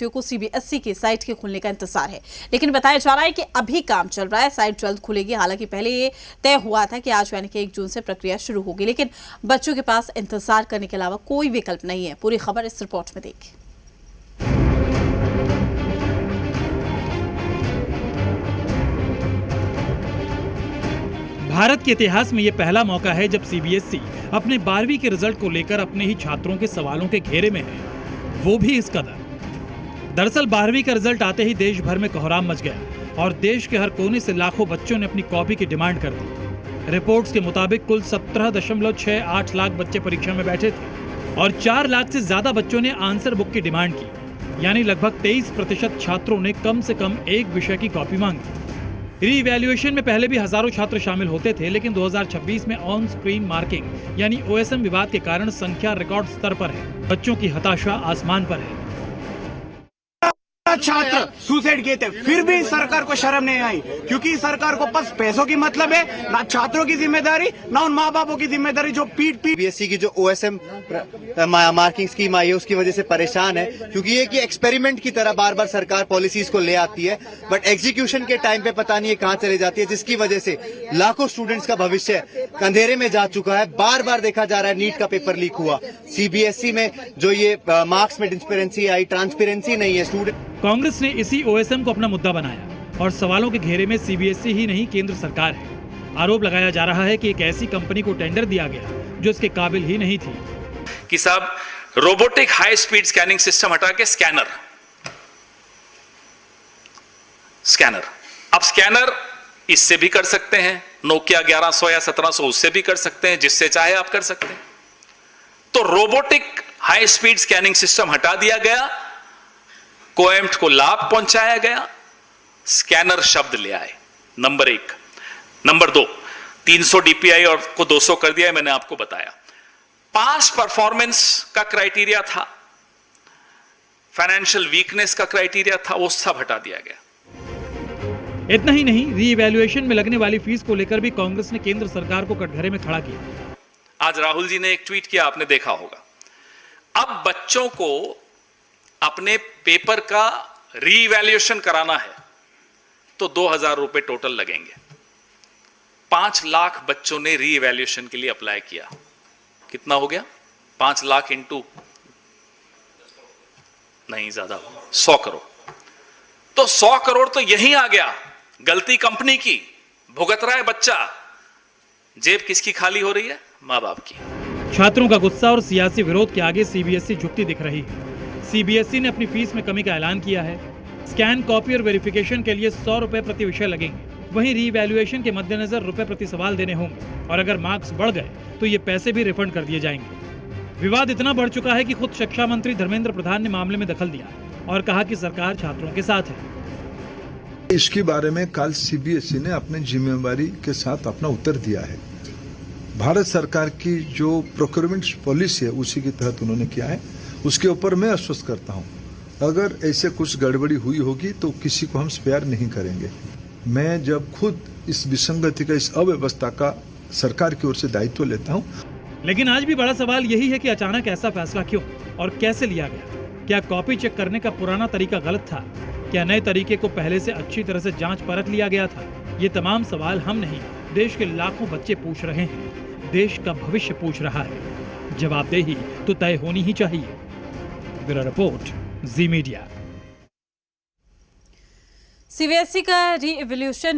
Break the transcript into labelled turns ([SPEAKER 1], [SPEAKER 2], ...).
[SPEAKER 1] को सीबीएसई की साइट के खुलने का इंतजार है, लेकिन बताया जा रहा है कि अभी काम चल रहा है। साइट जल्द खुलेगी। हालांकि पहले ये तय हुआ था कि आज यानी कि 1 जून से प्रक्रिया शुरू होगी, लेकिन बच्चों के पास इंतजार करने के अलावा कोई विकल्प नहीं है। पूरी खबर इस रिपोर्ट में देखिए।
[SPEAKER 2] भारत के इतिहास में ये पहला मौका है जब सीबीएसई अपने 12वीं के रिजल्ट को लेकर अपने ही छात्रों के सवालों के घेरे में है, वो भी इस कदर। दरअसल 12वीं का रिजल्ट आते ही देश भर में कोहराम मच गया और देश के हर कोने से लाखों बच्चों ने अपनी कॉपी की डिमांड कर दी। रिपोर्ट्स के मुताबिक कुल 17.68 लाख बच्चे परीक्षा में बैठे थे और 4 लाख से ज्यादा बच्चों ने आंसर बुक की डिमांड की, यानी लगभग 23% छात्रों ने कम से कम एक विषय की कॉपी मांगी। री-इवैल्यूएशन में पहले भी हजारों छात्र शामिल होते थे, लेकिन 2026 में ऑन स्क्रीन मार्किंग यानी ओएसएम विवाद के कारण संख्या रिकॉर्ड स्तर पर है। बच्चों की हताशा आसमान पर है।
[SPEAKER 3] छात्र सुसाइड किए थे, फिर भी सरकार को शर्म नहीं आई, क्योंकि सरकार को बस पैसों की मतलब है, ना छात्रों की जिम्मेदारी, ना उन माँ बापों की जिम्मेदारी जो पीट
[SPEAKER 4] सीबीएसई की जो ओएसएम मार्किंग स्कीम आई है उसकी वजह से परेशान है, क्योंकि ये कि एक्सपेरिमेंट की तरह बार बार सरकार पॉलिसीज को ले आती है, बट एग्जीक्यूशन के टाइम पे पता नहीं है कहाँ चले जाती है, जिसकी वजह से लाखों स्टूडेंट्स का भविष्य अंधेरे में जा चुका है। बार बार देखा जा रहा है, नीट का पेपर लीक हुआ, सीबीएसई में जो ये मार्क्स में ट्रांसपेरेंसी आई, ट्रांसपेरेंसी नहीं है। स्टूडेंट
[SPEAKER 2] कांग्रेस ने इसी ओएसएम को अपना मुद्दा बनाया और सवालों के घेरे में सीबीएसई ही नहीं केंद्र सरकार है। आरोप लगाया जा रहा है कि एक ऐसी कंपनी को टेंडर दिया गया जो इसके काबिल ही नहीं थी।
[SPEAKER 5] कि साहब robotic high speed scanning system हटा के स्कैनर, अब स्कैनर इससे भी कर सकते हैं, नोकिया 1100 या 1700 उससे भी कर सकते हैं, जिससे चाहे आप कर सकते हैं। तो robotic high speed scanning system हटा दिया गया, कोएम्प्ट को लाभ पहुंचाया गया, स्कैनर शब्द ले आए। नंबर 1। नंबर 2, 300 डीपीआई और को 200 कर दिया है, मैंने आपको बताया। पास परफॉर्मेंस का क्राइटेरिया था, फाइनेंशियल वीकनेस का क्राइटेरिया था, वो सब हटा दिया गया।
[SPEAKER 2] इतना ही नहीं, री-इवैल्यूएशन में लगने वाली फीस को लेकर भी कांग्रेस ने केंद्र सरकार को कटघरे में खड़ा किया।
[SPEAKER 5] आज राहुल जी ने एक ट्वीट किया, आपने देखा होगा। अब बच्चों को अपने पेपर का री-इवैल्यूएशन कराना है तो 2000 रुपए टोटल लगेंगे। 5 लाख बच्चों ने री-इवैल्यूएशन के लिए अप्लाई किया। कितना हो गया? 5 लाख इंटू नहीं, ज्यादा 100 करोड़। तो 100 करोड़ तो यहीं आ गया। गलती कंपनी की, भुगत रहा है बच्चा। जेब किसकी खाली हो रही है? मां बाप की।
[SPEAKER 2] छात्रों का गुस्सा और सियासी विरोध के आगे सीबीएसई झुकती दिख रही है। सीबीएसई ने अपनी फीस में कमी का ऐलान किया है। स्कैन, कॉपी और वेरिफिकेशन के लिए 100 रुपए प्रति विषय लगेंगे। वहीं री-इवैल्यूएशन के मद्देनजर रुपए प्रति सवाल देने होंगे और अगर मार्क्स बढ़ गए तो ये पैसे भी रिफंड कर दिए जाएंगे। विवाद इतना बढ़ चुका है कि खुद शिक्षा मंत्री धर्मेंद्र प्रधान ने मामले में दखल दिया और कहा कि सरकार छात्रों के साथ है।
[SPEAKER 6] इसके बारे में कल सीबीएसई ने अपनी जिम्मेवारी के साथ अपना उत्तर दिया है। भारत सरकार की जो प्रोक्योरमेंट पॉलिसी है उसी के तहत उन्होंने किया है। उसके ऊपर मैं आश्वस्त करता हूं, अगर ऐसे कुछ गड़बड़ी हुई होगी तो किसी को हम स्पेयर नहीं करेंगे। मैं जब खुद इस विसंगति का, इस अव्यवस्था का सरकार की ओर से दायित्व लेता हूं।
[SPEAKER 2] लेकिन आज भी बड़ा सवाल यही है कि अचानक ऐसा फैसला क्यों और कैसे लिया गया? क्या कॉपी चेक करने का पुराना तरीका गलत था? क्या नए तरीके को पहले से अच्छी तरह से जांच परख लिया गया था? ये तमाम सवाल हम नहीं, देश के लाखों बच्चे पूछ रहे हैं। देश का भविष्य पूछ रहा है। जवाबदेही तो तय होनी ही चाहिए। ब्यूरो रिपोर्ट, जी मीडिया।
[SPEAKER 1] सीबीएसई का री-इवैल्यूएशन